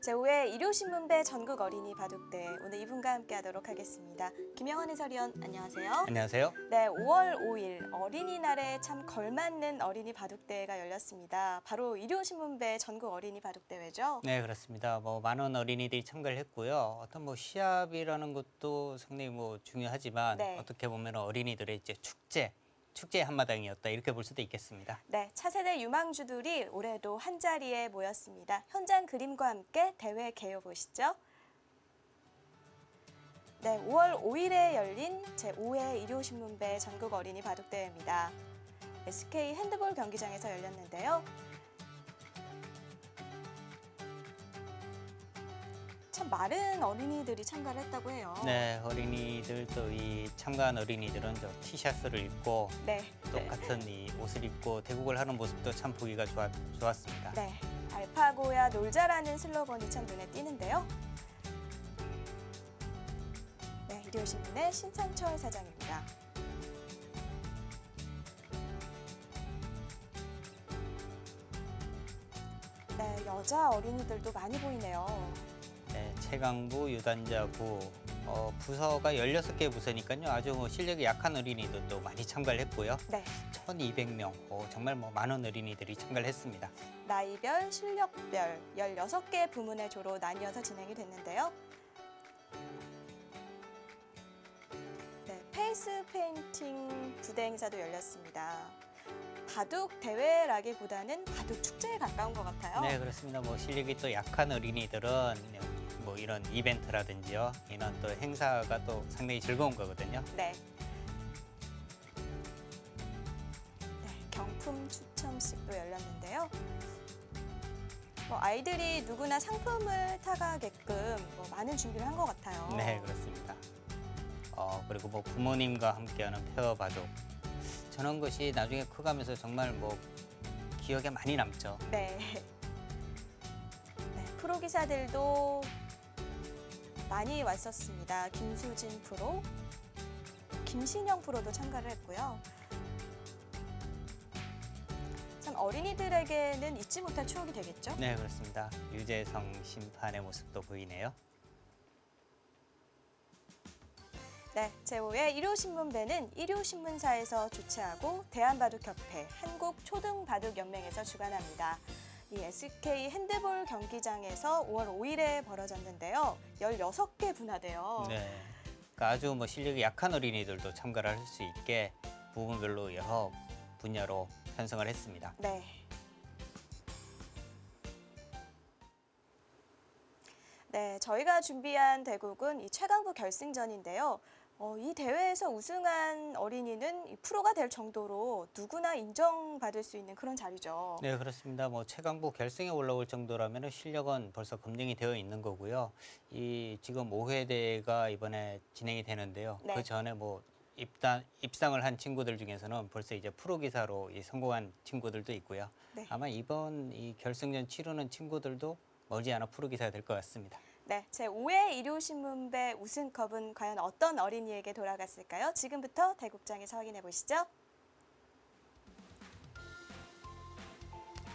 제5회 일요신문배 전국 어린이 바둑대회 오늘 이분과 함께 하도록 하겠습니다. 김영환 해설위원 안녕하세요. 안녕하세요. 네, 5월 5일 어린이날에 참 걸맞는 어린이 바둑대회가 열렸습니다. 바로 일요신문배 전국 어린이 바둑대회죠? 네, 그렇습니다. 많은 어린이들이 참가를 했고요. 어떤 시합이라는 것도 상당히 중요하지만 네. 어떻게 보면 어린이들의 이제 축제의 한마당이었다 이렇게 볼 수도 있겠습니다. 네, 차세대 유망주들이 올해도 한자리에 모였습니다. 현장 그림과 함께 대회 개요 보시죠. 네, 5월 5일에 열린 제5회 일요신문배 전국 어린이 바둑대회입니다. SK 핸드볼 경기장에서 열렸는데요. 참 많은 어린이들이 참가를 했다고 해요. 네, 어린이들도 이 참가한 어린이들은 저 티셔츠를 입고 네. 똑같은 이 옷을 입고 대국을 하는 모습도 참 보기가 좋았습니다. 네, 알파고야 놀자라는 슬로건이 참 눈에 띄는데요. 네, 일요신문의 신상철 사장입니다. 네, 여자 어린이들도 많이 보이네요. 네, 최강부, 유단자부, 부서가 16개 부서니까요. 아주 실력이 약한 어린이들도 많이 참가를 했고요. 네, 1,200명, 정말 많은 어린이들이 참가를 했습니다. 나이별, 실력별 16개 부문의 조로 나뉘어서 진행이 됐는데요. 네, 페이스 페인팅 부대 행사도 열렸습니다. 바둑 대회라기보다는 바둑 축제에 가까운 것 같아요. 네, 그렇습니다. 실력이 또 약한 어린이들은 이런 이벤트라든지요, 이런 또 행사가 또 상당히 즐거운 거거든요. 네. 네, 경품 추첨식도 열렸는데요. 아이들이 누구나 상품을 타가게끔 많은 준비를 한 것 같아요. 네, 그렇습니다. 그리고 부모님과 함께하는 페어 바둑. 저런 것이 나중에 커가면서 정말 기억에 많이 남죠. 네. 네, 프로 기사들도 많이 왔었습니다. 김수진 프로, 김신영 프로도 참가를 했고요. 참 어린이들에게는 잊지 못할 추억이 되겠죠? 네, 그렇습니다. 유재성 심판의 모습도 보이네요. 네, 제5회 일요신문배는 일요신문사에서 주최하고 대한바둑협회, 한국초등바둑연맹에서 주관합니다. 이 SK 핸드볼 경기장에서 5월 5일에 벌어졌는데요. 16개 분화돼요. 네, 그러니까 아주 실력이 약한 어린이들도 참가를 할 수 있게 부분별로 여러 분야로 편성을 했습니다. 네. 네, 저희가 준비한 대국은 이 최강부 결승전인데요. 이 대회에서 우승한 어린이는 이 프로가 될 정도로 누구나 인정받을 수 있는 그런 자리죠. 네, 그렇습니다. 최강부 결승에 올라올 정도라면 실력은 벌써 검증이 되어 있는 거고요. 이 지금 5회 대회가 이번에 진행이 되는데요. 네. 그 전에 입상을 한 친구들 중에서는 벌써 이제 프로 기사로 성공한 친구들도 있고요. 네. 아마 이번 이 결승전 치르는 친구들도 머지않아 프로 기사가 될 것 같습니다. 네, 제5회 일요신문배 우승컵은 과연 어떤 어린이에게 돌아갔을까요? 지금부터 대국장에서 확인해 보시죠.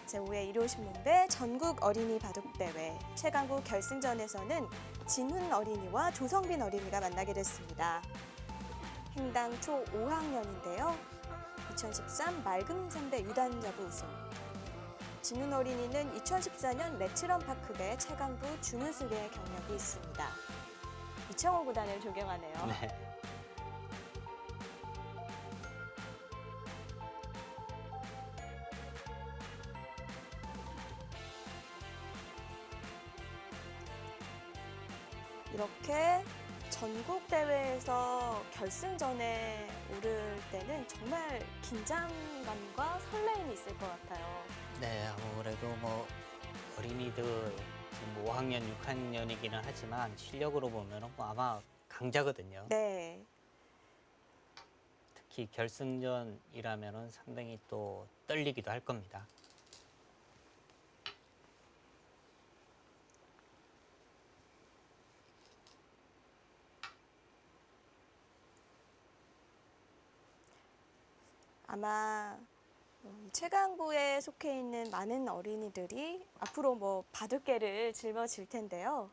제5회 일요신문배 전국 어린이 바둑대회 최강부 결승전에서는 진훈 어린이와 조성빈 어린이가 만나게 됐습니다. 행당 초 5학년인데요. 2013 맑은 상대 유단자부 우승. 진훈 어린이는 2014년 레츠런 파크배 최강부 준우승의 경력이 있습니다. 이창호 구단을 존경하네요. 네. 이렇게 전국 대회에서 결승전에 오를 때는 정말 긴장감과 설레임이 있을 것 같아요. 네, 아무래도 어린이들 지금 5학년, 6학년이기는 하지만 실력으로 보면 아마 강자거든요. 네. 특히 결승전이라면 상당히 또 떨리기도 할 겁니다. 아마 이 최강부에 속해 있는 많은 어린이들이 앞으로 뭐 바둑계를 짊어질 텐데요.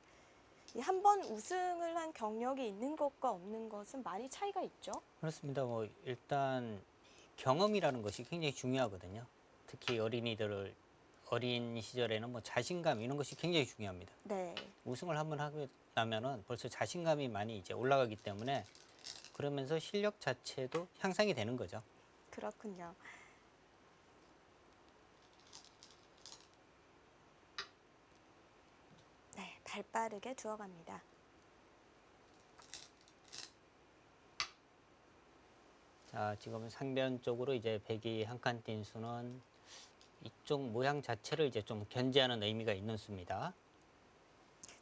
한 번 우승을 한 경력이 있는 것과 없는 것은 많이 차이가 있죠. 그렇습니다. 뭐 일단 경험이라는 것이 굉장히 중요하거든요. 특히 어린 시절에는 뭐 자신감 이런 것이 굉장히 중요합니다. 네, 우승을 한번 하게 나면은 벌써 자신감이 많이 이제 올라가기 때문에 그러면서 실력 자체도 향상이 되는 거죠. 그렇군요. 네, 발 빠르게 두어갑니다. 자, 지금 상변 쪽으로 이제 백이 한 칸 뛴 수는 이쪽 모양 자체를 이제 좀 견제하는 의미가 있는 수입니다.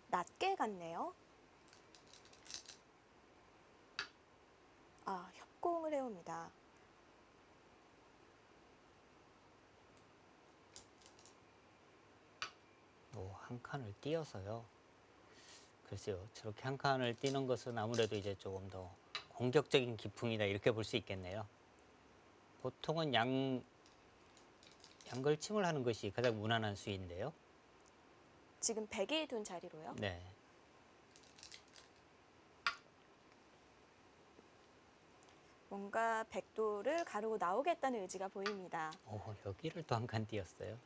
낮게 갔네요. 아, 협공을 해옵니다. 한 칸을 띄어서요. 글쎄요, 저렇게 한 칸을 띄는 것은 아무래도 이제 조금 더 공격적인 기풍이다 이렇게 볼 수 있겠네요. 보통은 양걸침을 하는 것이 가장 무난한 수인데요. 지금 백이 둔 자리로요. 네. 뭔가 백도를 가르고 나오겠다는 의지가 보입니다. 여기를 또 한 칸 띄었어요.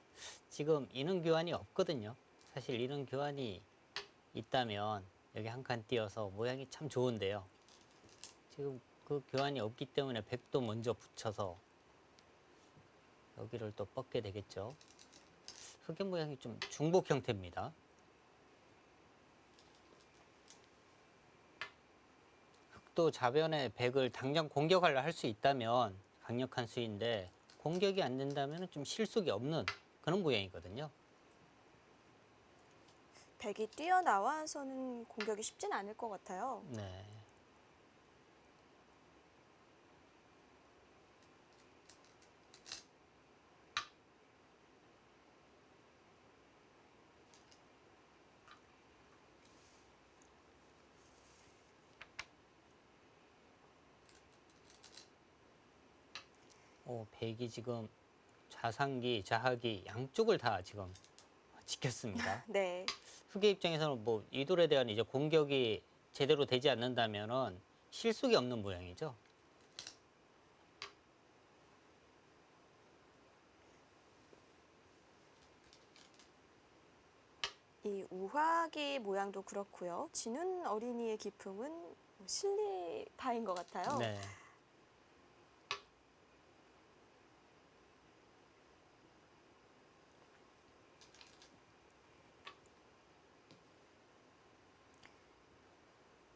지금 이능 교환이 없거든요. 사실 이능 교환이 있다면 여기 한 칸 띄어서 모양이 참 좋은데요. 지금 그 교환이 없기 때문에 백도 먼저 붙여서 여기를 또 뻗게 되겠죠. 흑의 모양이 좀 중복 형태입니다. 흑도 좌변에 백을 당장 공격을 할 수 있다면 강력한 수인데 공격이 안 된다면 좀 실속이 없는 그런 모양이거든요. 백이 뛰어나와서는 공격이 쉽진 않을 것 같아요. 네. 백이 지금 좌상기, 좌하기 양쪽을 다 지금 지켰습니다. 네, 흑의 입장에서는 뭐 이 돌에 대한 이제 공격이 제대로 되지 않는다면은 실속이 없는 모양이죠. 이 우화기 모양도 그렇고요. 진훈 어린이의 기풍은 실리파인 것 같아요. 네.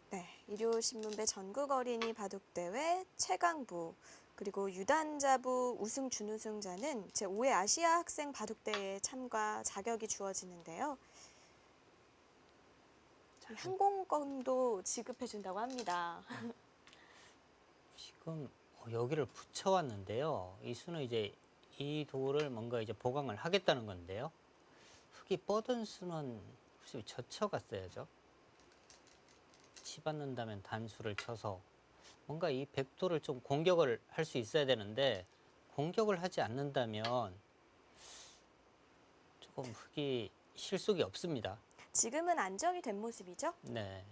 네, 일요신문배 전국 어린이 바둑대회 최강부 그리고 유단자부 우승 준우승자는 제5회 아시아 학생 바둑대회에 참가 자격이 주어지는데요. 항공권도 지급해준다고 합니다. 지금 여기를 붙여왔는데요. 이 수는 이제 이 돌을 뭔가 이제 보강을 하겠다는 건데요. 흑이 뻗은 수는 글쎄요, 젖혀갔어야죠. 치받는다면 단수를 쳐서 뭔가 이 백도를 좀 공격을 할 수 있어야 되는데 공격을 하지 않는다면 조금 흑이 실속이 없습니다. 지금은 안정이 된 모습이죠? 네.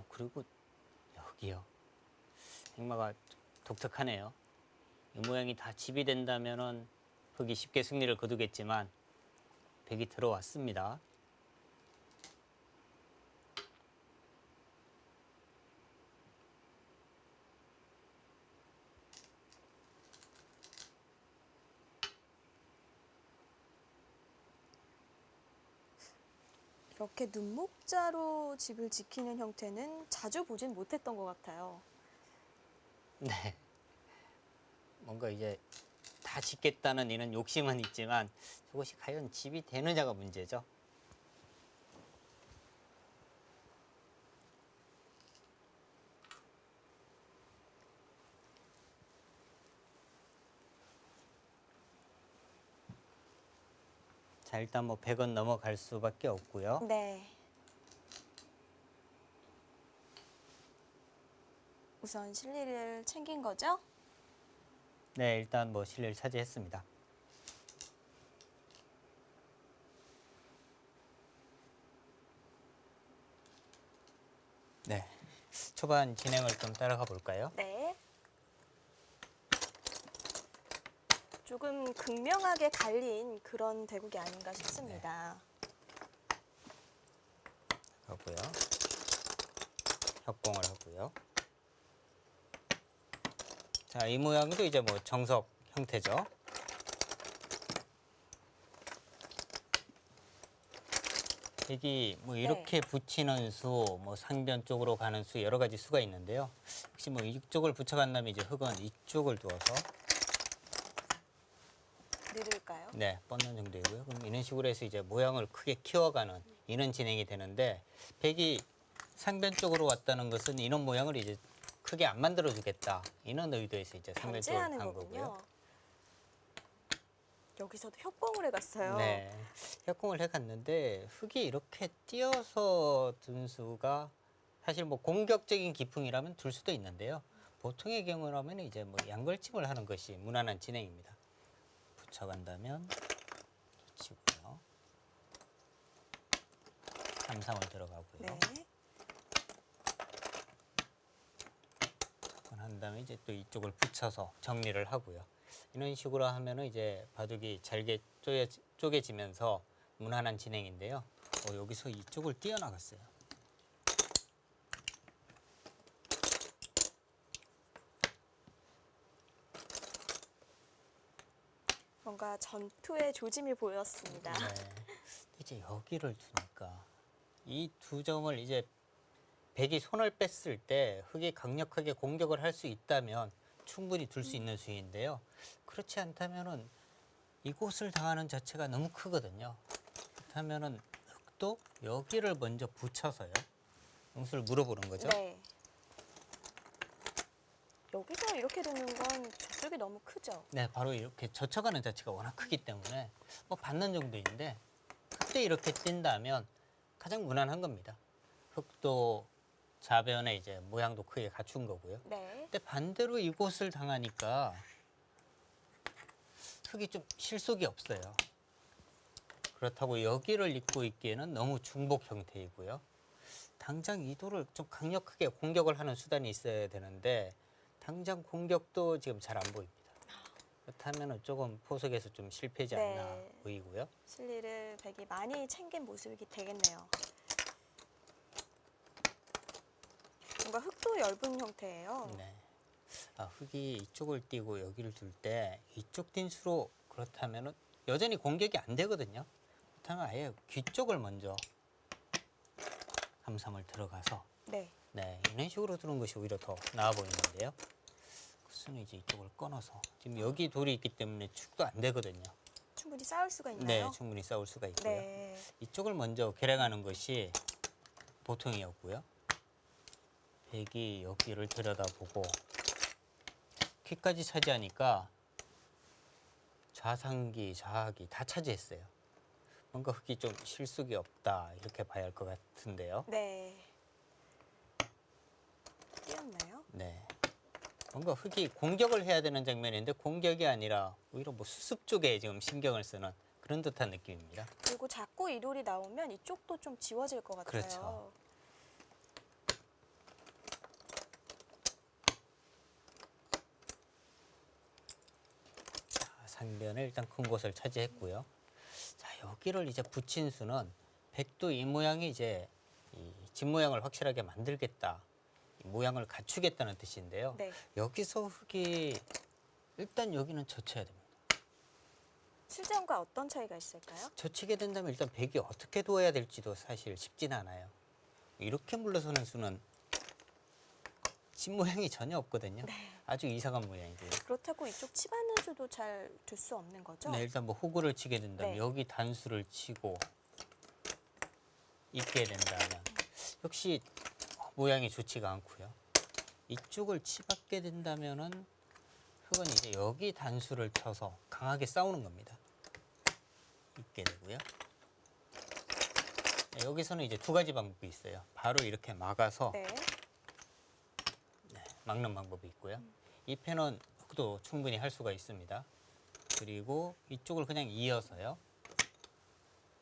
그리고 여기요. 행마가 독특하네요. 이 모양이 다 집이 된다면은 흑이 쉽게 승리를 거두겠지만 백이 들어왔습니다. 이렇게 눈목자로 집을 지키는 형태는 자주 보진 못했던 것 같아요. 네. 뭔가 이제 다 짓겠다는 이런 욕심은 있지만 저것이 과연 집이 되느냐가 문제죠. 자, 일단 뭐 100원 넘어갈 수밖에 없고요. 네. 우선 실리를 챙긴 거죠? 네, 일단 뭐 실내를 차지했습니다. 네, 초반 진행을 좀 따라가 볼까요? 네. 조금 극명하게 갈린 그런 대국이 아닌가 싶습니다. 하고요. 협공을 하고요. 자, 이 모양도 이제 뭐 정석 형태죠. 백이 뭐 이렇게 붙이는 수, 뭐 상변 쪽으로 가는 수 여러 가지 수가 있는데요. 혹시 뭐 이쪽을 붙여간 다음에 이제 흙은 이쪽을 두어서 늘을까요? 네, 뻗는 정도이고요. 그럼 이런 식으로 해서 이제 모양을 크게 키워가는 이런 진행이 되는데 백이 상변 쪽으로 왔다는 것은 이런 모양을 이제 크게 안 만들어 주겠다. 이런 의도에서 이제 상변 쪽으로 견제하는 간 거군요. 거고요. 여기서도 협공을 해갔어요. 네, 협공을 해갔는데 흙이 이렇게 띄어서 둔 수가 사실 뭐 공격적인 기풍이라면 둘 수도 있는데요. 보통의 경우라면 이제 뭐 양걸침을 하는 것이 무난한 진행입니다. 붙여간다면 붙이고요. 삼삼을 들어가고요. 네. 한 다음에 이제 또 이쪽을 붙여서 정리를 하고요. 이런 식으로 하면은 이제 바둑이 잘게 쪼개지면서 무난한 진행인데요. 여기서 이쪽을 띄어나갔어요. 뭔가 전투의 조짐이 보였습니다. 네. 이제 여기를 두니까 이 두 점을 이제 백이 손을 뺐을 때 흙이 강력하게 공격을 할 수 있다면 충분히 둘 수 있는 수위인데요. 그렇지 않다면은 이곳을 당하는 자체가 너무 크거든요. 그렇다면은 흙도 여기를 먼저 붙여서요. 응수를 물어보는 거죠. 네. 여기서 이렇게 두는 건 저쪽이 너무 크죠? 네, 바로 이렇게 젖혀가는 자체가 워낙 크기 때문에 뭐 받는 정도인데 그때 이렇게 뛴다면 가장 무난한 겁니다. 흙도 좌변에 이제 모양도 크게 갖춘 거고요. 네. 근데 반대로 이곳을 당하니까 흙이 좀 실속이 없어요. 그렇다고 여기를 잇고 있기에는 너무 중복 형태이고요. 당장 이 돌을 좀 강력하게 공격을 하는 수단이 있어야 되는데 당장 공격도 지금 잘 안 보입니다. 그렇다면 조금 포석에서 좀 실패지 않나 네. 보이고요. 실리를 백이 많이 챙긴 모습이 되겠네요. 뭔가 흙도 얇은 형태예요. 네. 흙이 이쪽을 띄고 여기를 둘 때 이쪽 딘수로 그렇다면 여전히 공격이 안 되거든요. 그렇다면 아예 귀 쪽을 먼저 함삼을 들어가서 네. 네, 이런 식으로 두는 것이 오히려 더 나아 보이는데요. 그수는 이제 이쪽을 끊어서 지금 여기 돌이 있기 때문에 축도 안 되거든요. 충분히 싸울 수가 있나요? 네, 충분히 싸울 수가 있고요. 네. 이쪽을 먼저 개량하는 것이 보통이었고요. 백이 여기를 들여다보고 귀까지 차지하니까 좌상기, 좌하기 다 차지했어요. 뭔가 흙이 좀 실속이 없다 이렇게 봐야 할 것 같은데요. 네. 띄었나요? 네. 뭔가 흙이 공격을 해야 되는 장면인데 공격이 아니라 오히려 뭐 수습 쪽에 지금 신경을 쓰는 그런 듯한 느낌입니다. 그리고 자꾸 이 돌이 나오면 이쪽도 좀 지워질 것 같아요. 그렇죠. 자, 상변을 일단 큰 곳을 차지했고요. 자, 여기를 이제 붙인 수는 백도 이 모양이 이제 이 집 모양을 확실하게 만들겠다. 이 모양을 갖추겠다는 뜻인데요. 네. 여기서 흙이 일단 여기는 젖혀야 됩니다. 실전과 어떤 차이가 있을까요? 젖히게 된다면 일단 백이 어떻게 두어야 될지도 사실 쉽진 않아요. 이렇게 물러서는 수는 집 모양이 전혀 없거든요. 아주 이상한 모양이고요. 그렇다고 이쪽 치받는 수도 잘 둘 수 없는 거죠? 네, 일단 뭐 호구를 치게 된다면 네. 여기 단수를 치고 있게 된다면 역시 모양이 좋지가 않고요. 이쪽을 치받게 된다면은 흙은 이제 여기 단수를 쳐서 강하게 싸우는 겁니다. 있게 되고요. 네, 여기서는 이제 두 가지 방법이 있어요. 바로 이렇게 막아서 네. 막는 방법이 있고요. 이 패는 흙도 충분히 할 수가 있습니다. 그리고 이쪽을 그냥 이어서요.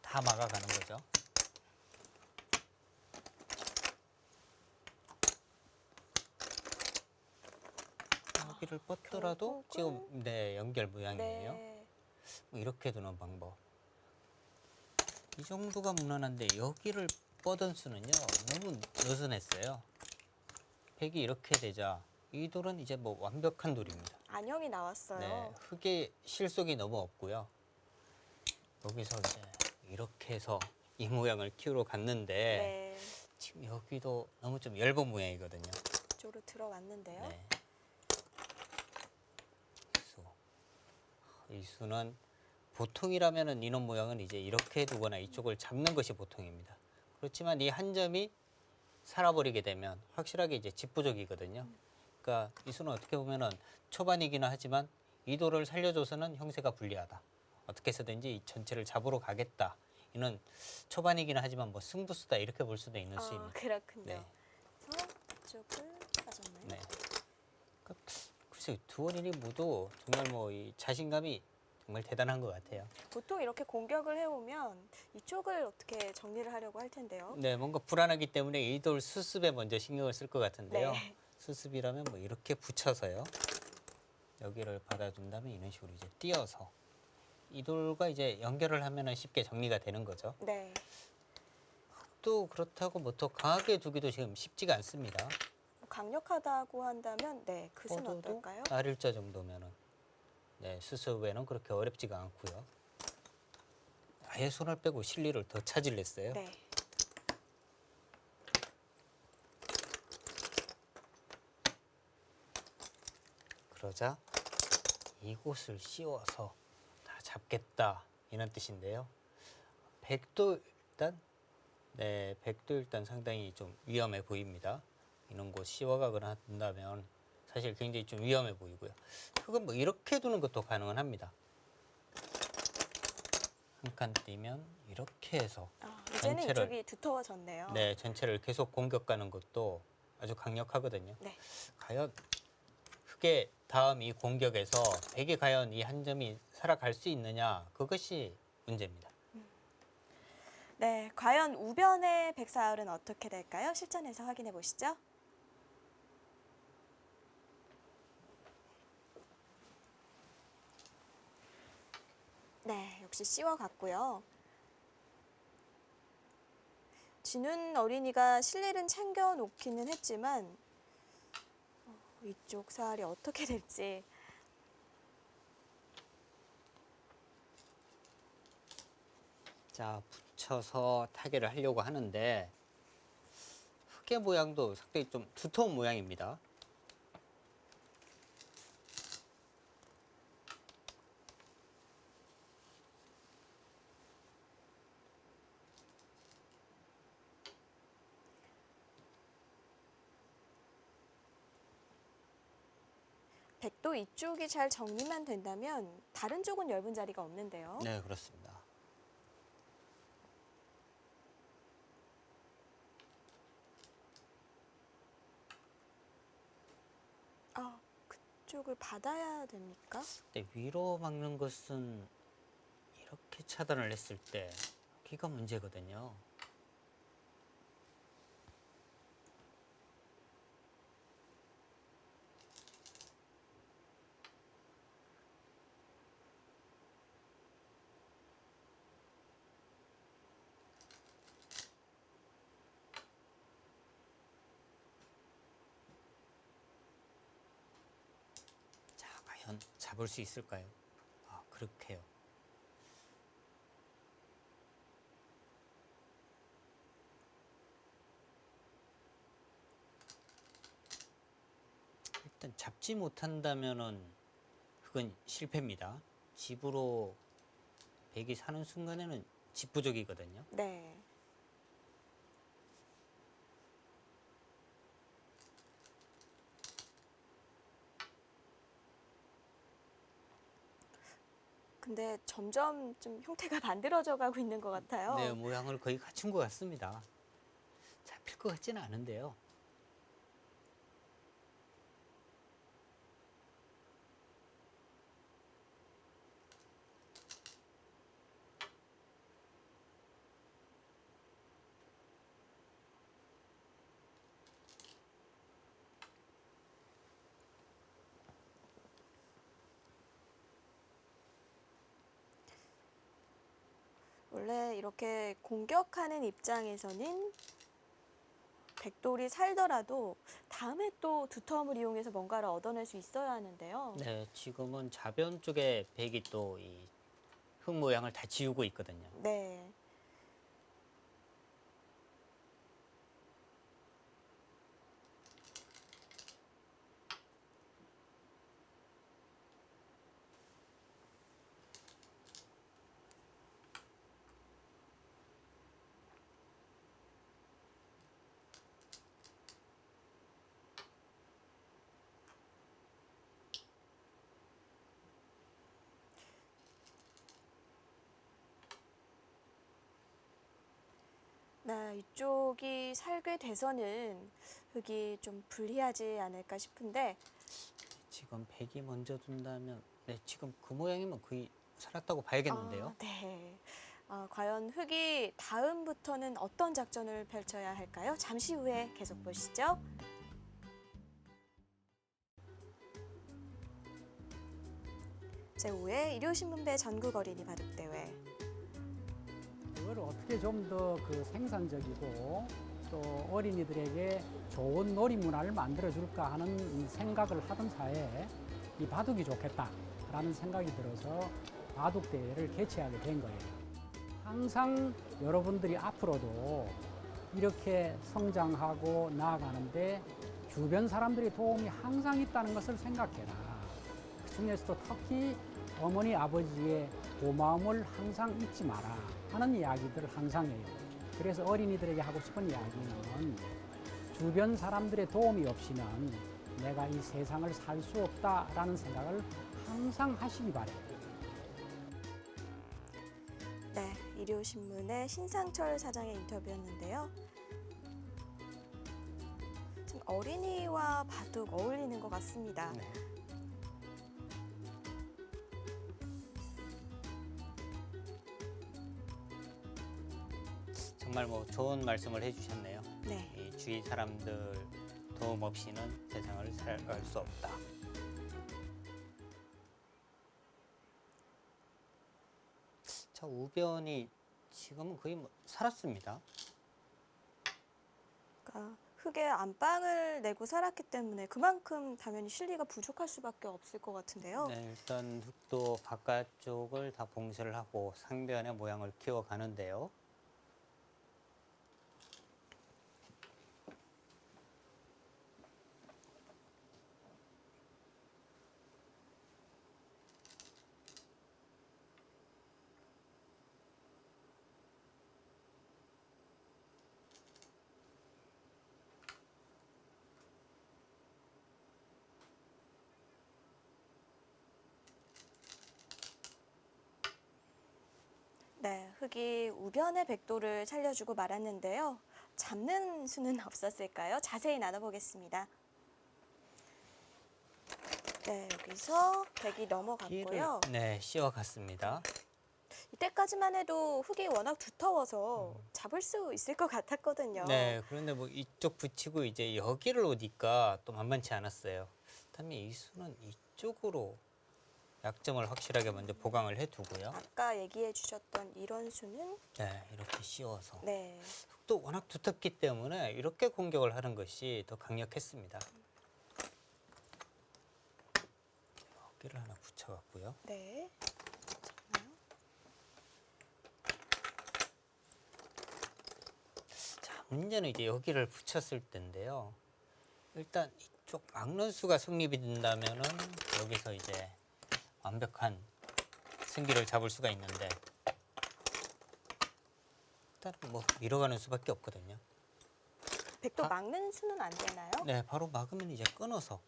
다 막아가는 거죠. 여기를 뻗더라도 결국은 지금 네, 연결 모양이에요. 네. 뭐 이렇게 두는 방법. 이 정도가 무난한데 여기를 뻗은 수는요 너무 느슨했어요. 백이 이렇게 되자 이 돌은 이제 뭐 완벽한 돌입니다. 안형이 나왔어요. 네, 흙의 실속이 너무 없고요. 여기서 이제 이렇게 해서 이 모양을 키우러 갔는데 네. 지금 여기도 너무 좀 얇은 모양이거든요. 이쪽으로 들어왔는데요. 네. 이 수는 보통이라면은 이런 모양은 이제 이렇게 두거나 이쪽을 잡는 것이 보통입니다. 그렇지만 이 한 점이 살아버리게 되면 확실하게 이제 집부족이거든요. 그러니까 이 수는 어떻게 보면은 초반이기는 하지만 이 돌을 살려줘서는 형세가 불리하다. 어떻게 해서든지 이 전체를 잡으러 가겠다. 이는 초반이기는 하지만 뭐 승부수다 이렇게 볼 수도 있는 수입니다. 그렇군요. 네. 그래서 이쪽을 빠졌나요? 네. 그러니까 글쎄요, 두 원인이 모두 정말 뭐 이 자신감이 정말 대단한 것 같아요. 보통 이렇게 공격을 해오면 이쪽을 어떻게 정리를 하려고 할 텐데요. 네, 뭔가 불안하기 때문에 이 돌 수습에 먼저 신경을 쓸 것 같은데요. 네. 수습이라면 뭐 이렇게 붙여서요. 여기를 받아준 다음에 이런 식으로 이제 띄어서 이 돌과 이제 연결을 하면은 쉽게 정리가 되는 거죠. 네. 또 그렇다고 뭐 더 강하게 두기도 지금 쉽지가 않습니다. 강력하다고 한다면 네, 그 수는 뻗어도 어떨까요? R일자 정도면은 네, 수습에는 그렇게 어렵지가 않고요. 아예 손을 빼고 실리를 더 찾으랬어요. 네. 그러자 이곳을 씌워서 다 잡겠다 이런 뜻인데요. 백도 일단 상당히 좀 위험해 보입니다. 이런 곳 씌워가거나 한다면 사실 굉장히 좀 위험해 보이고요. 그건 뭐 이렇게 두는 것도 가능은 합니다. 한 칸 띄면 이렇게 해서 이제는 전체를- 이쪽이 두터워졌네요. 네, 전체를 계속 공격 가는 것도 아주 강력하거든요. 네. 과연 흑의 다음 이 공격에서 백이 과연 이 한 점이 살아갈 수 있느냐 그것이 문제입니다. 네, 과연 우변의 백사을은 어떻게 될까요? 실전에서 확인해 보시죠. 네, 역시 씌워갔고요. 진훈 어린이가 실리는 챙겨 놓기는 했지만 이쪽 사을이 어떻게 될지. 자, 붙여서 타개를 하려고 하는데 흑의 모양도 상당히 좀 두터운 모양입니다. 백도 이쪽이 잘 정리만 된다면 다른 쪽은 얇은 자리가 없는데요. 네, 그렇습니다. 그쪽을 받아야 됩니까? 근데 위로 막는 것은 이렇게 차단을 했을 때 여기가 문제거든요. 자, 과연 잡을 수 있을까요? 그렇게요. 일단 잡지 못한다면은 그건 실패입니다. 집으로 백이 사는 순간에는 집부족이거든요. 네. 근데 점점 좀 형태가 만들어져 가고 있는 것 같아요. 네, 모양을 거의 갖춘 것 같습니다. 잡힐 것 같지는 않은데요. 원래 이렇게 공격하는 입장에서는 백돌이 살더라도 다음에 또 두터움을 이용해서 뭔가를 얻어낼 수 있어야 하는데요. 네, 지금은 좌변 쪽에 백이 또 이 흙 모양을 다 지우고 있거든요. 네. 네, 이쪽이 살게 돼서는 흙이 좀 불리하지 않을까 싶은데 지금 백이 먼저 둔다면, 네, 지금 그 모양이면 거의 살았다고 봐야겠는데요. 네. 과연 흙이 다음부터는 어떤 작전을 펼쳐야 할까요? 잠시 후에 계속 보시죠. 제5회 일요신문배 전국 어린이 바둑대회. 그걸 어떻게 좀 더 그 생산적이고 또 어린이들에게 좋은 놀이 문화를 만들어 줄까 하는 생각을 하던 사이에 이 바둑이 좋겠다라는 생각이 들어서 바둑 대회를 개최하게 된 거예요. 항상 여러분들이 앞으로도 이렇게 성장하고 나아가는데 주변 사람들의 도움이 항상 있다는 것을 생각해라. 그 중에서도 특히 어머니 아버지의 고마움을 항상 잊지 마라 하는 이야기들을 항상 해요. 그래서 어린이들에게 하고 싶은 이야기는 주변 사람들의 도움이 없이는 내가 이 세상을 살 수 없다라는 생각을 항상 하시기 바래요. 네, 일요신문의 신상철 사장의 인터뷰였는데요. 좀 어린이와 바둑 어울리는 것 같습니다. 네. 정말 뭐 좋은 말씀을 해주셨네요. 네. 이 주위 사람들 도움 없이는 세상을 살아갈 수 없다. 자, 우변이 지금은 거의 뭐 살았습니다. 그러니까 흙에 안방을 내고 살았기 때문에 그만큼 당연히 실리가 부족할 수밖에 없을 것 같은데요. 네, 일단 흙도 바깥쪽을 다 봉쇄를 하고 상변의 모양을 키워가는데요. 네, 흙이 우변의 백돌을 살려주고 말았는데요. 잡는 수는 없었을까요? 자세히 나눠보겠습니다. 네, 여기서 백이 넘어갔고요. 네, 씌워갔습니다. 이때까지만 해도 흙이 워낙 두터워서 잡을 수 있을 것 같았거든요. 네, 그런데 뭐 이쪽 붙이고 이제 여기를 오니까 또 만만치 않았어요. 그다음에 이 수는 이쪽으로 약점을 확실하게 먼저 보강을 해두고요. 아까 얘기해 주셨던 이런 수는 네, 이렇게 씌워서. 네, 흙도 워낙 두텁기 때문에 이렇게 공격을 하는 것이 더 강력했습니다. 여기를 하나 붙여갖고요. 네. 자, 문제는 이제 여기를 붙였을 때인데요. 일단 이쪽 막는 수가 성립이 된다면은 여기서 이제 완벽한 승기를 잡을 수가 있는데 일단 뭐 밀어가는 수밖에 없거든요. 백돌 아. 막는 수는 안 되나요? 네, 바로 막으면 이제 끊어서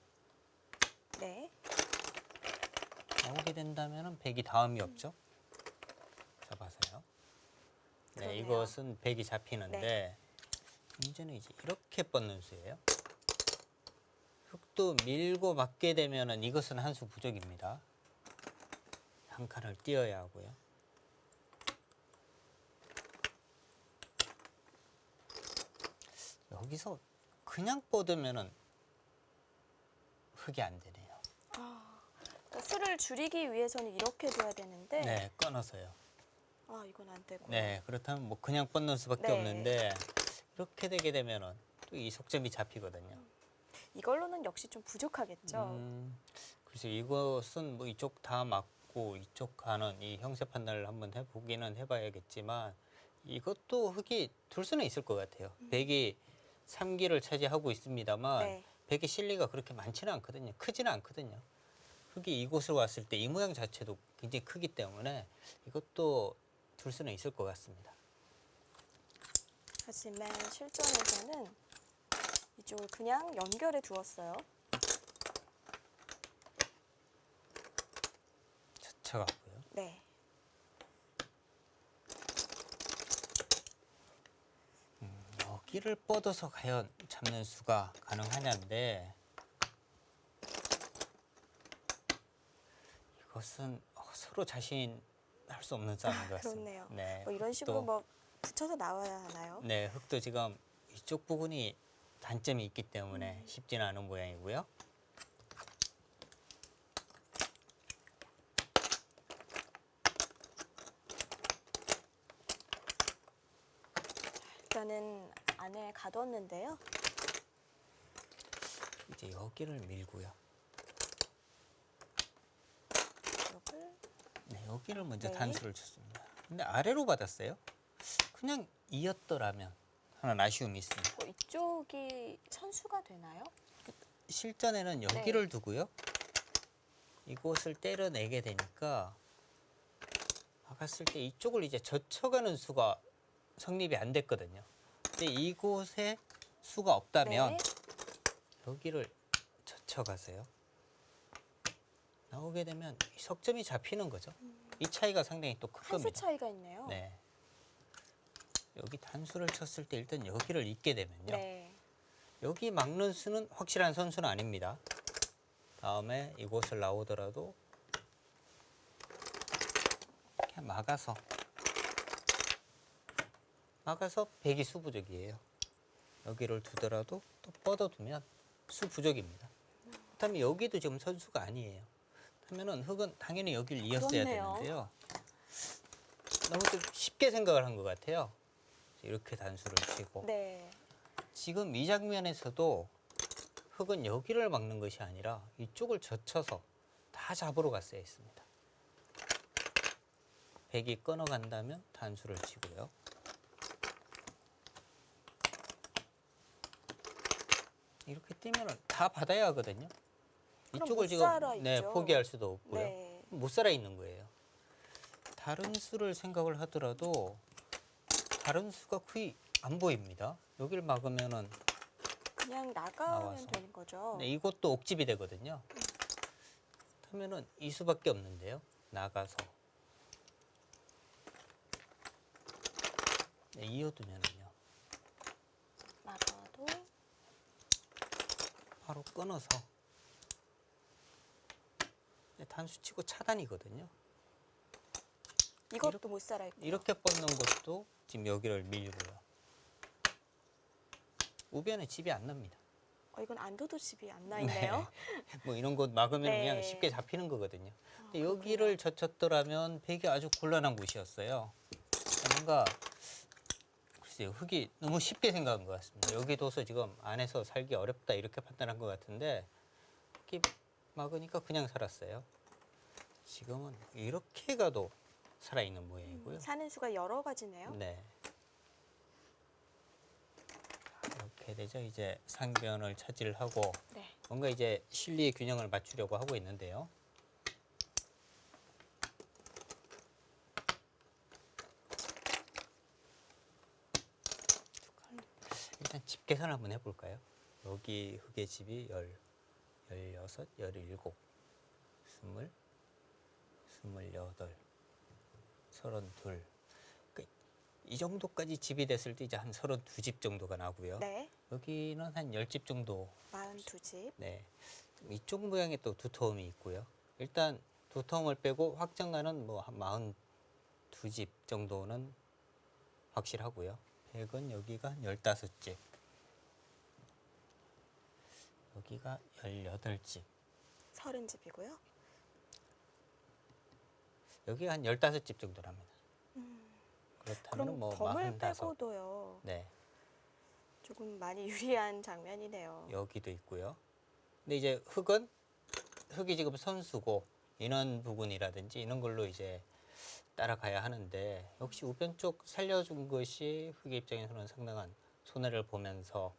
네. 나오게 된다면은 백이 다음이 없죠. 잡아서요. 네, 그러네요. 이것은 백이 잡히는데 문제는 이제 이렇게 뻗는 수예요. 흙도 밀고 막게 되면은 이것은 한 수 부족입니다. 한 칸을 띄어야 하고요. 여기서 그냥 뻗으면은 흙이 안 되네요. 그러니까 수를 줄이기 위해서는 이렇게 둬야 되는데 네, 끊어서요. 아, 이건 안 되고. 네, 그렇다면 뭐 그냥 뻗는 수밖에 네. 없는데 이렇게 되게 되면은 또 이 속점이 잡히거든요. 이걸로는 역시 좀 부족하겠죠. 그래서 이것은 뭐 이쪽 다 맞고 이쪽 가는 이 형세 판단을 한번 해보기는 해봐야겠지만 이것도 흙이 둘 수는 있을 것 같아요. 백이 3기를 차지하고 있습니다만 네. 백의 실리가 그렇게 많지는 않거든요. 크지는 않거든요. 흙이 이곳으로 왔을 때 이 모양 자체도 굉장히 크기 때문에 이것도 둘 수는 있을 것 같습니다. 하지만 실전에서는 이쪽을 그냥 연결해 두었어요. 젖혀갖고요. 네. 여기를 뻗어서 과연 잡는 수가 가능하냐인데 이것은 서로 자신할 수 없는 싸움인 것 같습니다. 그렇네요. 네, 뭐 이런 식으로 흙도- 뭐 붙여서 나와야 하나요? 네, 흙도 지금 이쪽 부분이 단점이 있기 때문에 쉽지는 않은 모양이고요. 일단은 안에 가뒀는데요. 이제 여기를 밀고요. 이쪽을 네, 여기를 먼저 네. 단수를 쳤습니다. 근데 아래로 받았어요. 그냥 이었더라면 하는 아쉬움이 있습니다. 이쪽이 선수가 되나요? 실전에는 네. 여기를 두고요. 이곳을 때려내게 되니까 박았을 때 이쪽을 이제 젖혀가는 수가 성립이 안 됐거든요. 근데 이곳에 수가 없다면 네. 여기를 젖혀가세요. 나오게 되면 이 석점이 잡히는 거죠. 이 차이가 상당히 또 큰 한 수 겁니다. 차이가 있네요. 네. 여기 단수를 쳤을 때 일단 여기를 잇게 되면요. 네. 여기 막는 수는 확실한 선수는 아닙니다. 다음에 이곳을 나오더라도 그냥 막아서 백이 수부족이에요. 여기를 두더라도 또 뻗어두면 수부족입니다. 그렇다면 여기도 지금 선수가 아니에요. 그러면은 흙은 당연히 여기를 이었어야 그렇네요. 되는데요. 너무 좀 쉽게 생각을 한 것 같아요. 이렇게 단수를 치고 네. 지금 이 장면에서도 흙은 여기를 막는 것이 아니라 이쪽을 젖혀서 다 잡으러 갔어야 했습니다. 백이 끊어간다면 단수를 치고요. 이렇게 뛰면 다 받아야 하거든요. 그럼 이쪽을 못 지금 살아 네, 있죠. 포기할 수도 없고요. 네. 못 살아 있는 거예요. 다른 수를 생각을 하더라도 다른 수가 거의 안 보입니다. 여기를 막으면은 그냥 나가면 나와서. 되는 거죠. 네, 이것도 옥집이 되거든요. 그러면은 이 수밖에 없는데요. 나가서 네, 이어두면은요. 나가도 바로 끊어서 네, 단수 치고 차단이거든요. 이것도 못 살아 있고. 이렇게 뻗는 것도 지금 여기를 밀고요. 우변에 집이 안 납니다. 이건 안도도 집이 안 나 있네요. 뭐 이런 것 막으면 네. 그냥 쉽게 잡히는 거거든요. 근데 그렇군요. 여기를 젖혔더라면 백이 아주 곤란한 곳이었어요. 뭔가 글쎄요, 흙이 너무 쉽게 생각한 것 같습니다. 여기 둬서 지금 안에서 살기 어렵다 이렇게 판단한 것 같은데 이렇게 막으니까 그냥 살았어요. 지금은 이렇게 가도 살아있는 모양이고요. 사는 수가 여러 가지네요. 네. 이렇게 되죠. 이제 상변을 차지하고 네. 뭔가 이제 실리의 균형을 맞추려고 하고 있는데요. 일단 집 계산 한번 해볼까요? 여기 흙의 집이 16, 17, 20, 28, 32. 이 정도까지 집이 됐을 때 이제 한 32집 정도가 나고요. 네. 여기는 한 10집 정도. 42집. 네. 이쪽 모양에 또 두터움이 있고요. 일단 두터움을 빼고 확정가는 뭐 한 42집 정도는 확실하고요. 백은 여기가 한 15집. 여기가 18집. 30집이고요. 여기가 한 15집 정도랍니다. 그렇다면 그럼 뭐 덤을 45. 빼고도요. 네, 조금 많이 유리한 장면이네요. 여기도 있고요. 근데 이제 흙이 지금 선수고 인원 부근이라든지 이런 걸로 이제 따라가야 하는데 역시 우변 쪽 살려준 것이 흑의 입장에서는 상당한 손해를 보면서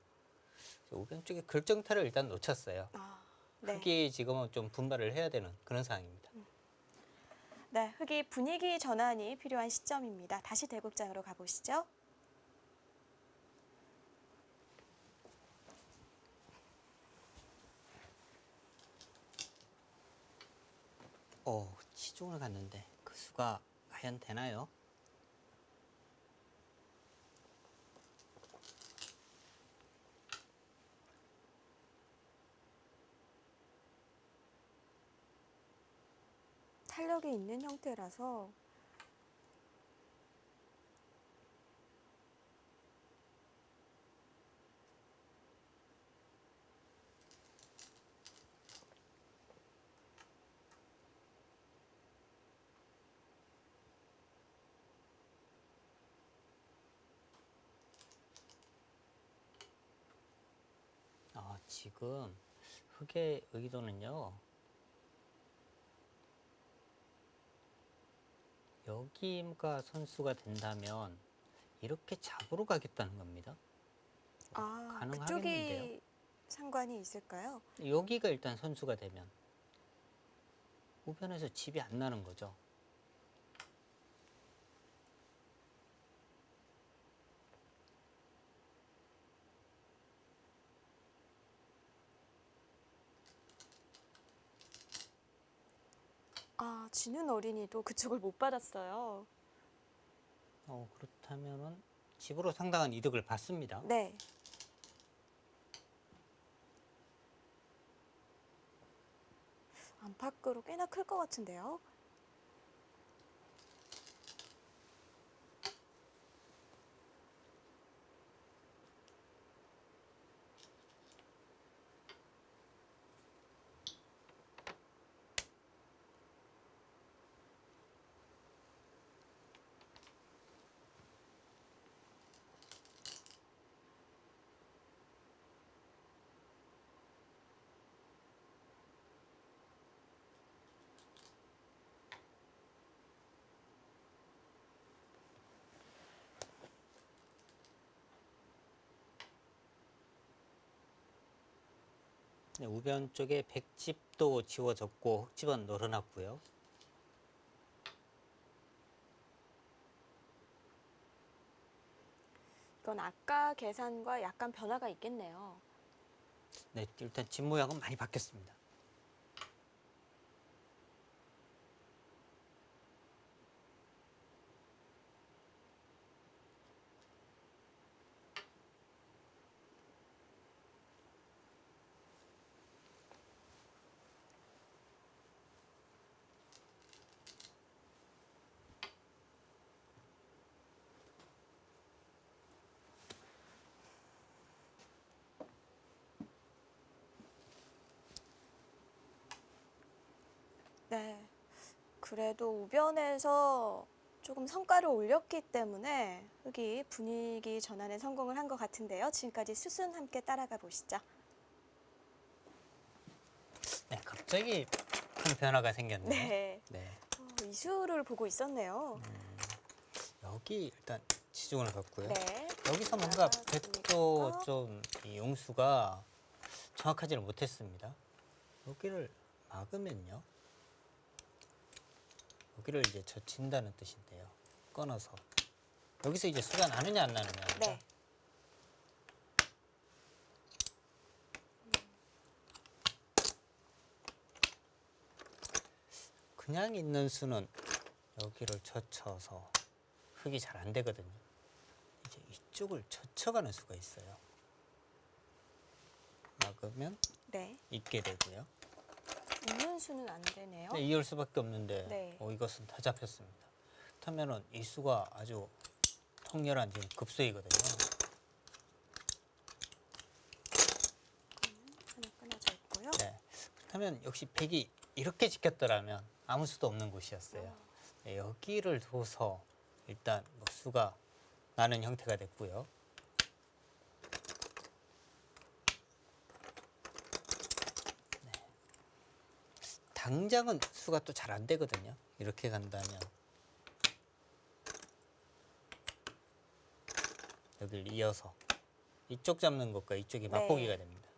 우변 쪽에 결정타를 일단 놓쳤어요. 아, 네. 흑이 지금은 좀 분발을 해야 되는 그런 상황입니다. 네, 흑이 분위기 전환이 필요한 시점입니다. 다시 대국장으로 가보시죠. 치중을 갔는데 그 수가 과연 되나요? 탄력이 있는 형태라서 지금 흑의 의도는요. 여기가 선수가 된다면 이렇게 잡으러 가겠다는 겁니다. 아, 가능하겠는데요. 그쪽이 상관이 있을까요? 여기가 일단 선수가 되면 우변에서 집이 안 나는 거죠. 아, 지는 어린이도 그쪽을 못 받았어요. 그렇다면은 집으로 상당한 이득을 받습니다. 네. 안팎으로 꽤나 클 것 같은데요. 네, 우변 쪽에 백집도 지워졌고 흙집은 늘어났고요. 이건 아까 계산과 약간 변화가 있겠네요. 네, 일단 집 모양은 많이 바뀌었습니다. 네. 그래도 우변에서 조금 성과를 올렸기 때문에 흑이 분위기 전환에 성공을 한 것 같은데요. 지금까지 수순 함께 따라가 보시죠. 네, 갑자기 큰 변화가 생겼네요. 네. 네. 이수를 보고 있었네요. 여기 일단 치중을 갔고요. 네. 여기서 뭔가 자, 백도 그러니까. 좀 이 용수가 정확하지는 못했습니다. 여기를 막으면요. 여기를 이제 젖힌다는 뜻인데요. 끊어서 여기서 이제 수가 나느냐 안 나느냐. 네. 그냥 있는 수는 여기를 젖혀서 흙이 잘 안 되거든요. 이제 이쪽을 젖혀가는 수가 있어요. 막으면 네. 있게 되고요. 있는 수는 안 되네요. 네, 이을 수밖에 없는데 네. 이것은 다 잡혔습니다. 그렇다면은 이 수가 아주 통렬한 지금 급수이거든요. 하나 끊어져 있고요. 네. 그렇다면 역시 백이 이렇게 지켰더라면 아무 수도 없는 곳이었어요. 네, 여기를 둬서 일단 뭐 수가 나는 형태가 됐고요. 네. 당장은 수가 또 잘 안 되거든요. 이렇게 간다면 여기를 이어서 이쪽 잡는 것과 이쪽이 맛보기가 됩니다.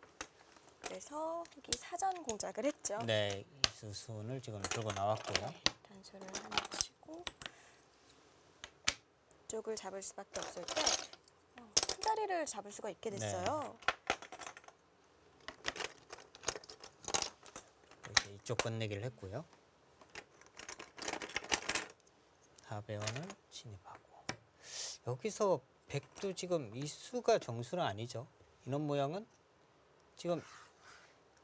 그래서 흙이 사전 공작을 했죠. 네, 이수순을 지금 들고 나왔고요. 네, 단수를 하나 치고 이쪽을 잡을 수밖에 없을 때 큰 다리를 잡을 수가 있게 됐어요. 이렇게 이쪽 끝내기를 했고요. 하배원을 진입하고 여기서 백도 지금 이 수가 정수는 아니죠. 이런 모양은 지금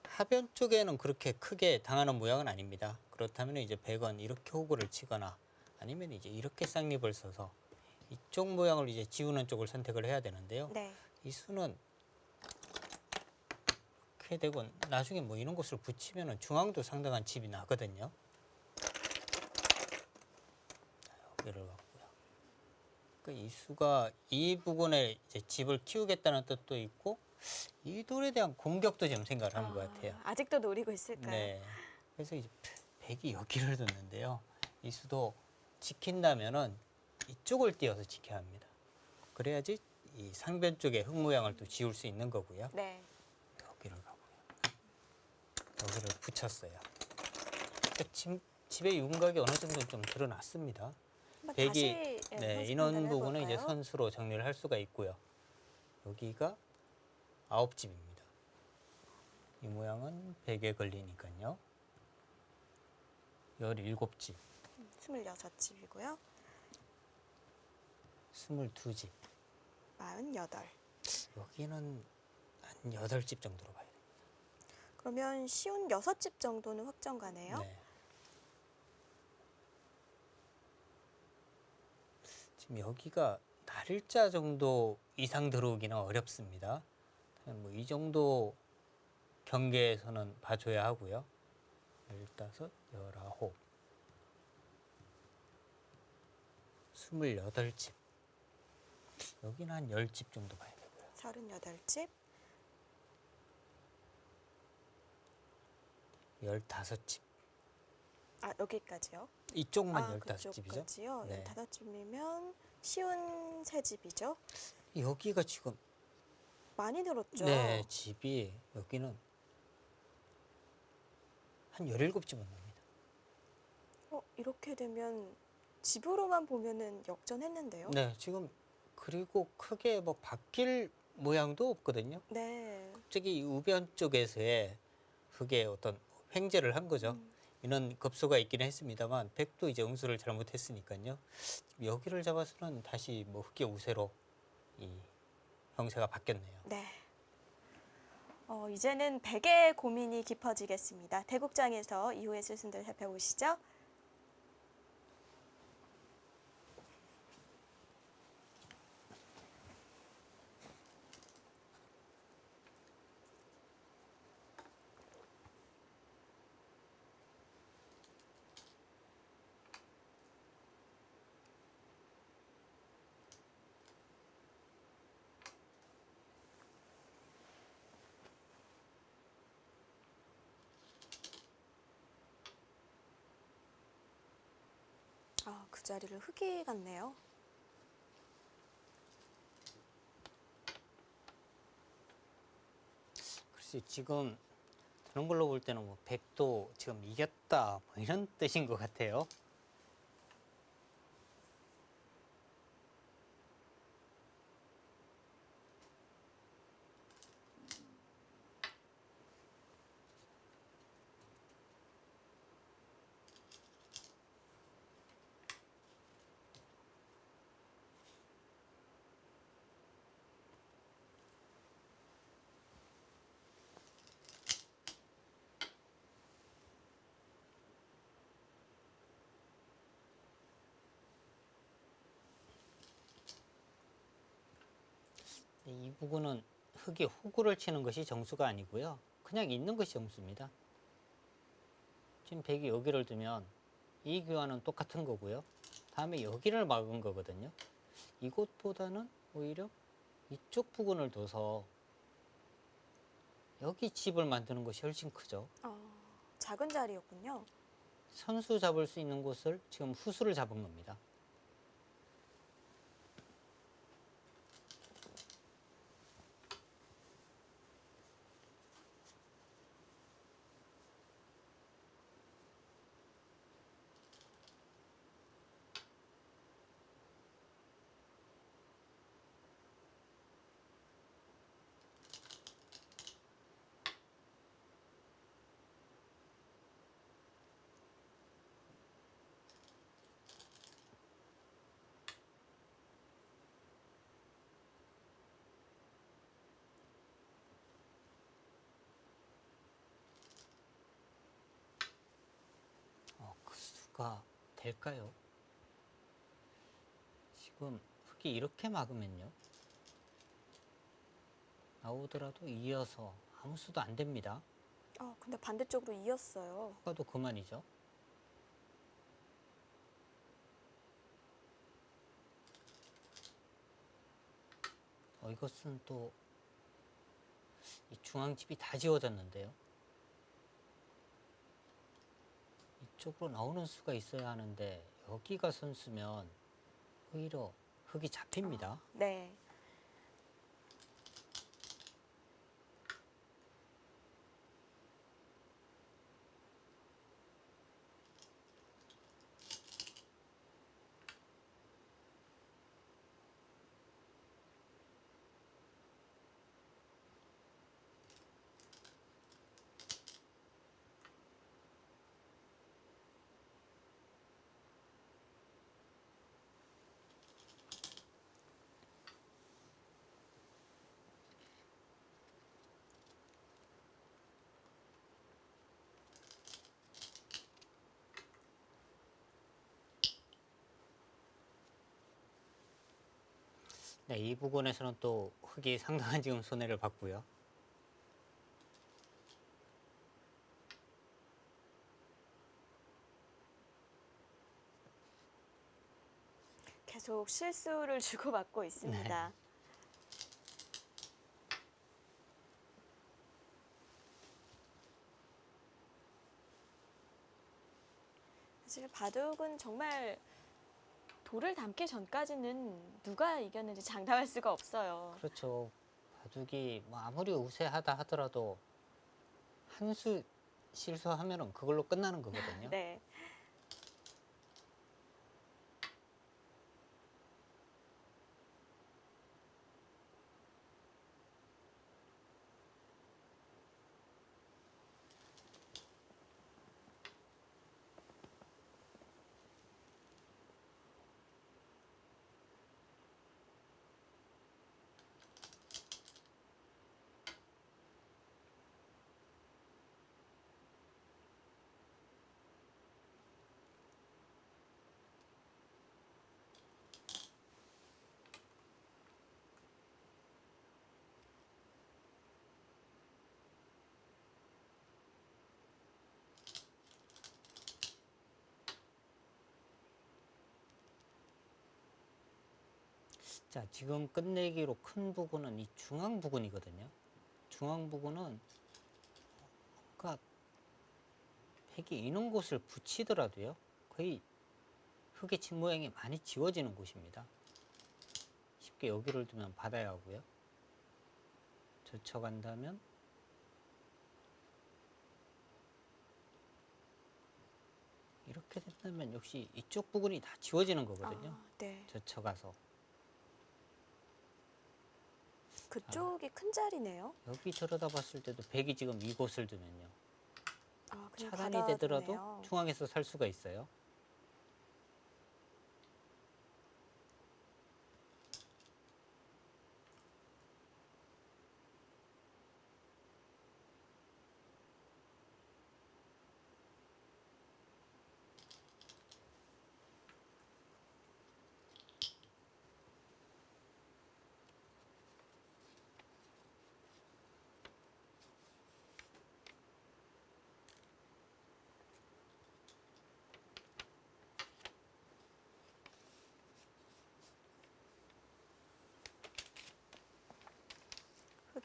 하변 쪽에는 그렇게 크게 당하는 모양은 아닙니다. 그렇다면 이제 백은 이렇게 호구를 치거나 아니면 이제 이렇게 쌍립을 써서 이쪽 모양을 이제 지우는 쪽을 선택을 해야 되는데요. 네. 이 수는 이렇게 되고 나중에 뭐 이런 것을 붙이면은 중앙도 상당한 집이 나거든요. 여기를 갖고요. 그러니까 이 수가 이 부분에 이제 집을 키우겠다는 뜻도 있고 이 돌에 대한 공격도 지금 생각을 하는 것 같아요. 아직도 노리고 있을까요? 네. 그래서 이제 백이 여기를 뒀는데요. 이 수도 지킨다면은 이쪽을 띄어서 지켜야 합니다. 그래야지 이 상변 쪽에 흙 모양을 또 지울 수 있는 거고요. 네. 여기를 가고요. 여기를 붙였어요. 그러니까 집의 윤곽이 어느 정도 좀 드러났습니다. 한번 백이 다시 네, 연습 인원 한번 부분은 이제 해볼까요? 선수로 정리를 할 수가 있고요. 여기가 9집입니다. 이 모양은 100에 걸리니까요. 17집, 26집이고요. 22집. 48. 여기는 한 8집 정도로 봐야 돼요. 그러면 쉬운 6집 정도는 확정 가네요. 네. 지금 여기가 날일자 정도 이상 들어오기는 어렵습니다. 뭐 이 정도 경계에서는 봐줘야 하고요. 15, 19, 28집. 여기는 한 10집 정도 봐야 되고요. 38집. 15집. 아, 여기까지요? 이쪽만 15집이죠. 그쪽까지요? 네. 15집이면 쉬운 3집이죠? 여기가 지금 많이 늘었죠? 네, 집이 여기는 한 17집은 납니다. 이렇게 되면 집으로만 보면은 역전했는데요? 네, 지금 그리고 크게 뭐 바뀔 모양도 없거든요. 네. 갑자기 이 우변 쪽에서의 흙의 어떤 횡재를 한 거죠. 이런 급소가 있기는 했습니다만 백도 이제 응수를 잘못했으니까요. 여기를 잡아서는 다시 뭐 흙의 우세로 이 형세가 바뀌었네요. 네. 이제는 백의 고민이 깊어지겠습니다. 대국장에서 이후의 수순들 살펴보시죠. 그 자리를 흙이 갔네요. 글쎄 지금 그런 걸로 볼 때는 뭐 백도 지금 이겼다 뭐 이런 뜻인 것 같아요. 이 부분은 흙이 호구를 치는 것이 정수가 아니고요. 그냥 있는 것이 정수입니다. 지금 백이 여기를 두면 이 교환은 똑같은 거고요. 다음에 여기를 막은 거거든요. 이것보다는 오히려 이쪽 부분을 둬서 여기 집을 만드는 것이 훨씬 크죠. 작은 자리였군요. 선수 잡을 수 있는 곳을 지금 후수를 잡은 겁니다. 그 수가 될까요? 지금 흙이 이렇게 막으면요. 나오더라도 이어서 아무 수도 안 됩니다. 근데 반대쪽으로 이었어요. 가도 그만이죠. 이것은 또 이 중앙집이 다 지워졌는데요. 이쪽으로 나오는 수가 있어야 하는데 여기가 선수면 오히려 흙이 잡힙니다. 네. 네, 이 부분에서는 또 흙이 상당한 지금 손해를 봤고요. 계속 실수를 주고받고 있습니다. 사실 바둑은 정말 돌을 담기 전까지는 누가 이겼는지 장담할 수가 없어요. 그렇죠. 바둑이 뭐 아무리 우세하다 하더라도 한 수 실수하면은 그걸로 끝나는 거거든요. 네. 자, 지금 끝내기로 큰 부분은 이 중앙 부분이거든요. 중앙 부분은 뭔가 팩이 있는 곳을 붙이더라도요. 거의 흙의 집 모양이 많이 지워지는 곳입니다. 쉽게 여기를 두면 받아야 하고요. 젖혀간다면 이렇게 된다면 역시 이쪽 부분이 다 지워지는 거거든요. 네. 젖혀가서 그쪽이 큰 자리네요. 여기 들여다 봤을 때도 백이 지금 이곳을 두면요. 그냥 차단이 되더라도 받아두네요. 중앙에서 살 수가 있어요.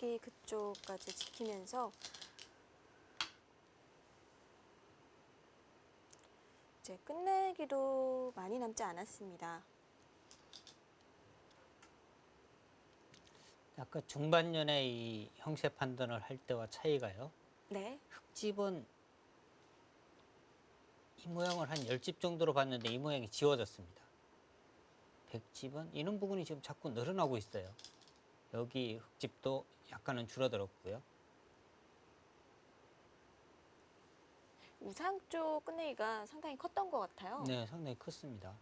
바닥이 그쪽까지 지키면서 이제 끝내기도 많이 남지 않았습니다. 아까 중반년에 이 형세 판단을 할 때와 차이가요. 네. 흙집은 이 모양을 한 10집 정도로 봤는데 이 모양이 지워졌습니다. 100집은 이런 부분이 지금 자꾸 늘어나고 있어요. 여기 흙집도 약간은 줄어들었고요. 우상 쪽 끝내기가 상당히 컸던 것 같아요. 네, 상당히 컸습니다.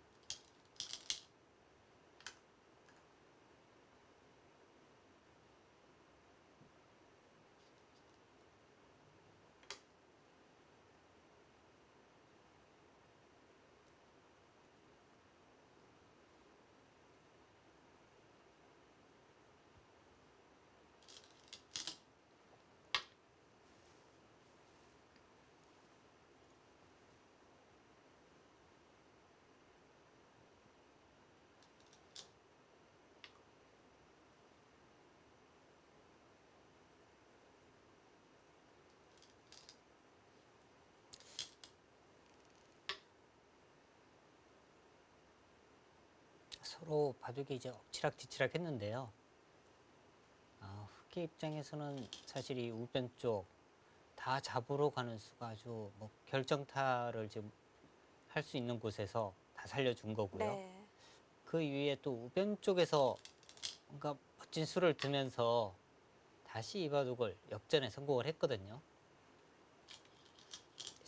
서로 바둑이 이제 엎치락뒤치락 했는데요. 흑의 입장에서는 사실 이 우변 쪽 다 잡으러 가는 수가 아주 뭐 결정타를 지금 할 수 있는 곳에서 다 살려준 거고요. 네. 그 위에 또 우변 쪽에서 뭔가 멋진 수를 두면서 다시 이 바둑을 역전에 성공을 했거든요.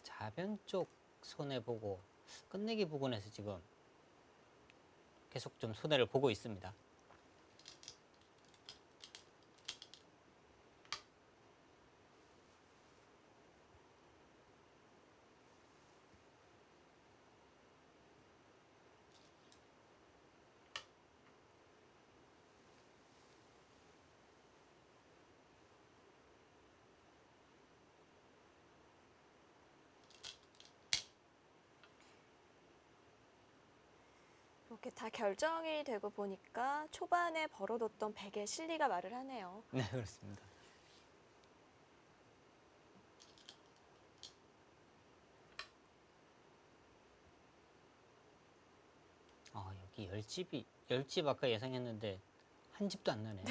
좌변 쪽 손해보고 끝내기 부분에서 지금 계속 좀 손해를 보고 있습니다. 이렇게 다 결정이 되고 보니까 초반에 벌어뒀던 백의 실리가 말을 하네요. 네, 그렇습니다. 여기 10집 아까 예상했는데 한 집도 안 나네요.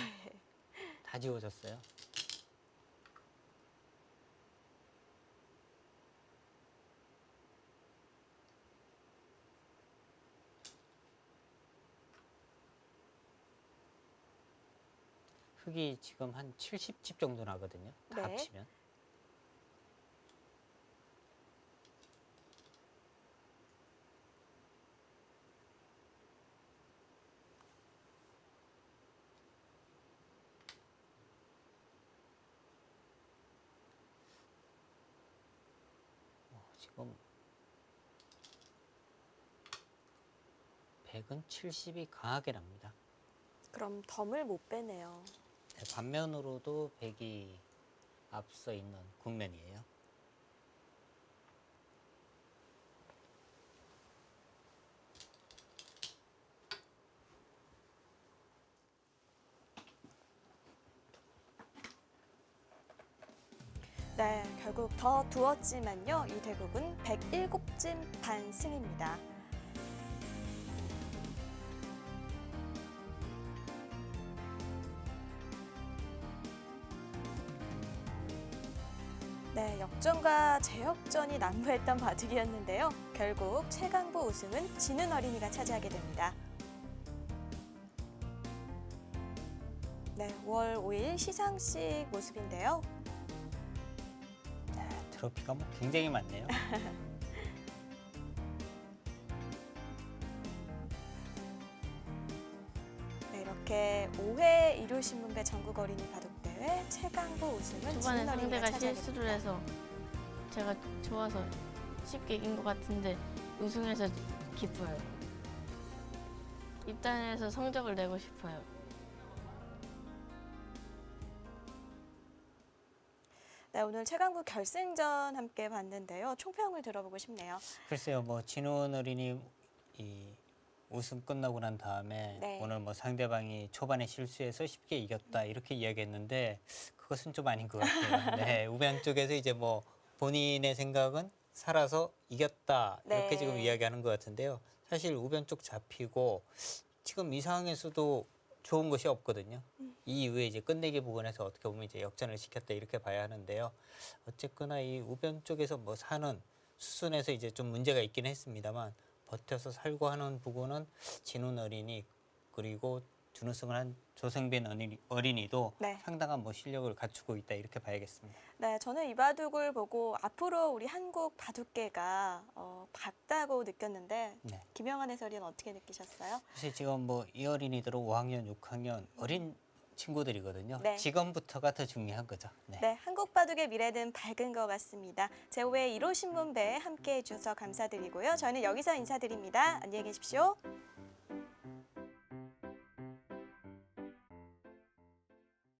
다 지워졌어요. 흙이 지금 한 70집 정도 나거든요. 다 네. 합치면. 지금 100은 70이 강하게 납니다. 그럼 덤을 못 빼네요. 네, 반면으로도 100이 앞서 있는 국면이에요. 네, 결국 더 두었지만요. 이 대국은 107찜 반승입니다. 네, 역전과 재역전이 난무했던 바둑이었는데요. 결국 최강부 우승은 지는 어린이가 차지하게 됩니다. 네, 5월 5일 시상식 모습인데요. 트로피가 뭐 굉장히 많네요. 네, 이렇게 5회 일요신문배 전국 어린이 바둑대회 최강부 우승은 초반에 지는 어린이가 상대가 차지하게 실수를 됩니다. 해서 제가 좋아서 쉽게 이긴 것 같은데 우승해서 기뻐요. 입단해서 성적을 내고 싶어요. 네, 오늘 최강부 결승전 함께 봤는데요. 총평을 들어보고 싶네요. 글쎄요, 뭐 진훈 어린이 이 우승 끝나고 난 다음에 네. 오늘 뭐 상대방이 초반에 실수해서 쉽게 이겼다 이렇게 이야기했는데 그것은 좀 아닌 것 같아요. 네, 우변 쪽에서 이제 뭐 본인의 생각은 살아서 이겼다 이렇게 네. 지금 이야기하는 것 같은데요. 사실 우변 쪽 잡히고 지금 이 상황에서도 좋은 것이 없거든요. 이 이후에 이제 끝내기 부분에서 어떻게 보면 이제 역전을 시켰다 이렇게 봐야 하는데요. 어쨌거나 이 우변 쪽에서 뭐 사는 수순에서 이제 좀 문제가 있긴 했습니다만 버텨서 살고 하는 부분은 진훈 어린이 그리고 준우승을 한 조성빈 어린이도 네. 상당한 뭐 실력을 갖추고 있다 이렇게 봐야겠습니다. 네, 저는 이 바둑을 보고 앞으로 우리 한국 바둑계가 밝다고 느꼈는데 네. 김영환 해설위원 어떻게 느끼셨어요? 사실 지금 뭐 이 어린이들은 5학년, 6학년 어린 친구들이거든요. 네. 지금부터가 더 중요한 거죠. 네. 네, 한국 바둑의 미래는 밝은 것 같습니다. 제5회 1호 신문배 함께해 주셔서 감사드리고요. 저희는 여기서 인사드립니다. 안녕히 계십시오.